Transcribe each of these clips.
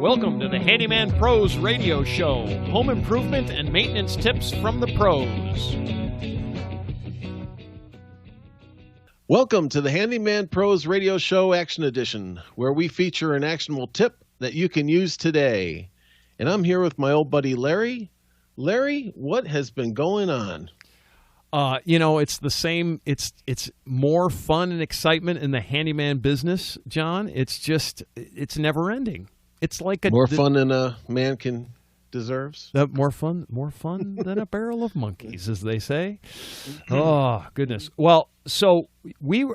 Welcome to the Handyman Pros Radio Show. Home improvement and maintenance tips from the pros. Welcome to the Handyman Pros Radio Show Action Edition, where we feature an actionable tip that you can use today. And I'm here with my old buddy Larry. Larry, what has been going on? It's the same. It's more fun and excitement in the handyman business, John. It's never ending. It's like more fun than a man can deserves. More fun than a barrel of monkeys, as they say. Oh goodness. Well, so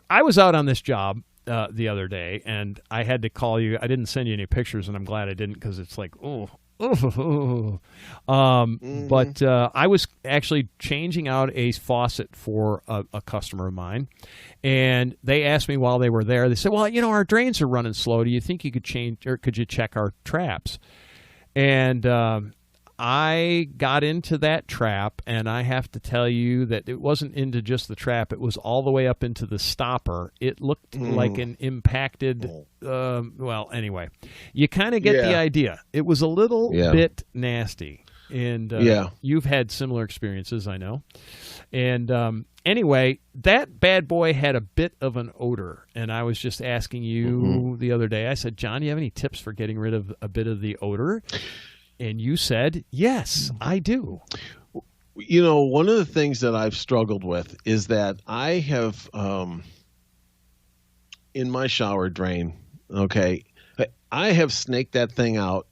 I was out on this job the other day, and I had to call you. I didn't send you any pictures, and I'm glad I didn't, because it's like But I was actually changing out a faucet for a customer of mine, and they asked me while they were there, they said, well, our drains are running slow. Do you think you could change, or could you check our traps? And I got into that trap, and I have to tell you that it wasn't into just the trap. It was all the way up into the stopper. It looked like an impacted, well, anyway, you kind of get the idea. It was a little bit nasty, and you've had similar experiences, I know. And anyway, that bad boy had a bit of an odor, and I was just asking you the other day, I said, John, do you have any tips for getting rid of a bit of the odor? And you said, yes, I do. One of the things that I've struggled with is that I have, in my shower drain, I have snaked that thing out,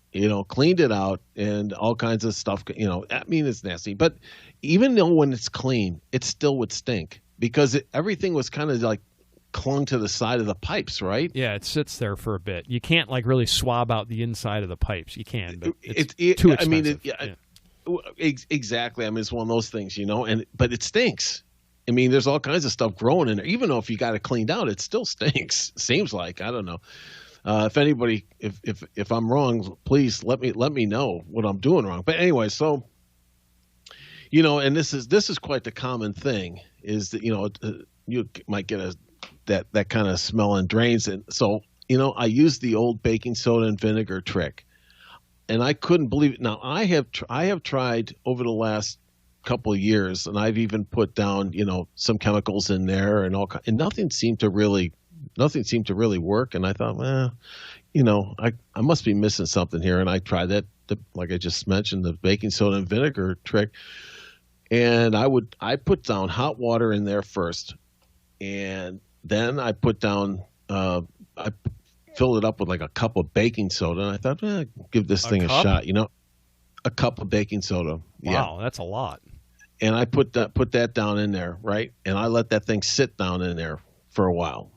cleaned it out and all kinds of stuff, it's nasty. But even though when it's clean, it still would stink because everything was kind of like clung to the side of the pipes, right? Yeah, it sits there for a bit. You can't really swab out the inside of the pipes. You can, but it's too expensive. Exactly. It's one of those things, but it stinks. There's all kinds of stuff growing in there. Even though if you got it cleaned out, it still stinks. Seems like, I don't know. If anybody, if I'm wrong, please let me know what I'm doing wrong. But anyway, so and this is quite the common thing is that you might get that kind of smell in drains. And so, I used the old baking soda and vinegar trick, and I couldn't believe it. Now I have tried over the last couple of years, and I've even put down, some chemicals in there and and nothing seemed to really work. And I thought, well, I must be missing something here. And I tried that, like I just mentioned, the baking soda and vinegar trick. And I put down hot water in there first, and then I put down, I filled it up with like a cup of baking soda, and I thought, give this thing a shot. A cup of baking soda. Wow, that's a lot. And I put that down in there, right? And I let that thing sit down in there for a while,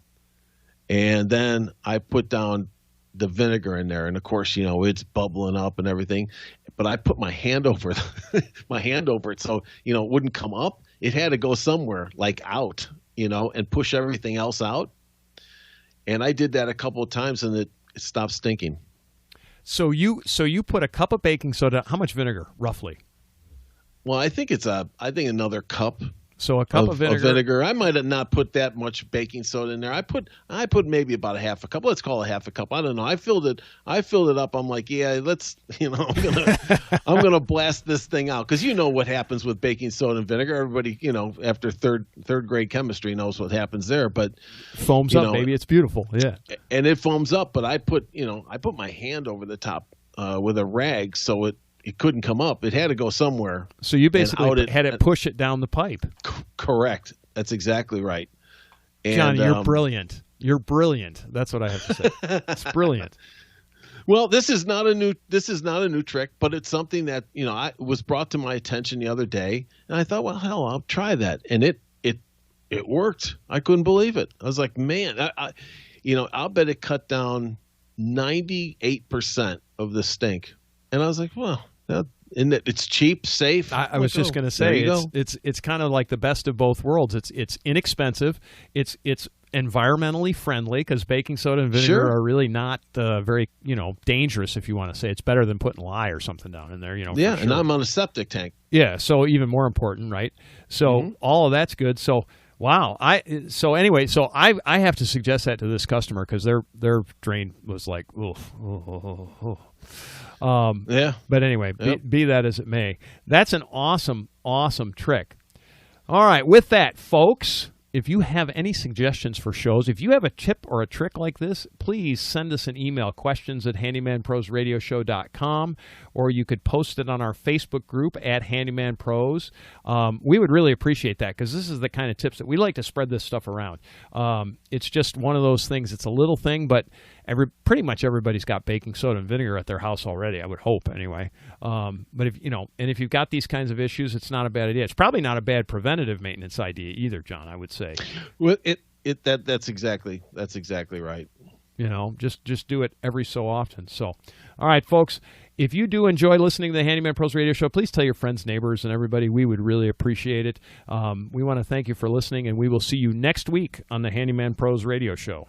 and then I put down the vinegar in there, and of course, it's bubbling up and everything. But I put my hand over it, so it wouldn't come up. It had to go somewhere, like out. And push everything else out. And I did that a couple of times, and it stopped stinking. So you put a cup of baking soda. How much vinegar, roughly? Well, I think another cup. So a cup of vinegar. I might have not put that much baking soda in there. I put maybe about a half a cup. Let's call it half a cup. I don't know. I filled it up. I'm like, let's, I'm gonna blast this thing out, because what happens with baking soda and vinegar. Everybody, after third grade chemistry knows what happens there. But foams up, baby. It's beautiful. Yeah. And it foams up, but I put my hand over the top with a rag, so it couldn't come up. It had to go somewhere. So you basically had it push it down the pipe. Correct. That's exactly right. And, John, you're brilliant. You're brilliant. That's what I have to say. It's brilliant. Well, this is not a new trick, but it's something that was brought to my attention the other day, and I thought, well, hell, I'll try that, and it worked. I couldn't believe it. I was like, man, I'll bet it cut down 98% of the stink, and I was like, well. And it's cheap, safe. I was just going to say it's kind of like the best of both worlds. It's inexpensive. It's environmentally friendly, because baking soda and vinegar are really not very dangerous, if you want to say. It's better than putting lye or something down in there. Yeah, and I'm on a septic tank. Yeah, so even more important, right? So all of that's good. So Wow. I have to suggest that to this customer because their drain was like, oof. Yeah. But anyway, Yep. be that as it may, that's an awesome trick. All right, with that, folks, if you have any suggestions for shows, if you have a tip or a trick like this, please send us an email, questions@handymanprosradioshow.com, or you could post it on our Facebook group at Handyman Pros. We would really appreciate that because this is the kind of tips that we like to spread this stuff around. It's just one of those things. It's a little thing, but pretty much everybody's got baking soda and vinegar at their house already, I would hope anyway. But if you've got these kinds of issues, it's not a bad idea. It's probably not a bad preventative maintenance idea either, John, I would say. Well, that's exactly right. Just do it every so often. So, all right, folks, if you do enjoy listening to the Handyman Pros Radio Show, please tell your friends, neighbors, and everybody. We would really appreciate it. We want to thank you for listening, and we will see you next week on the Handyman Pros Radio Show.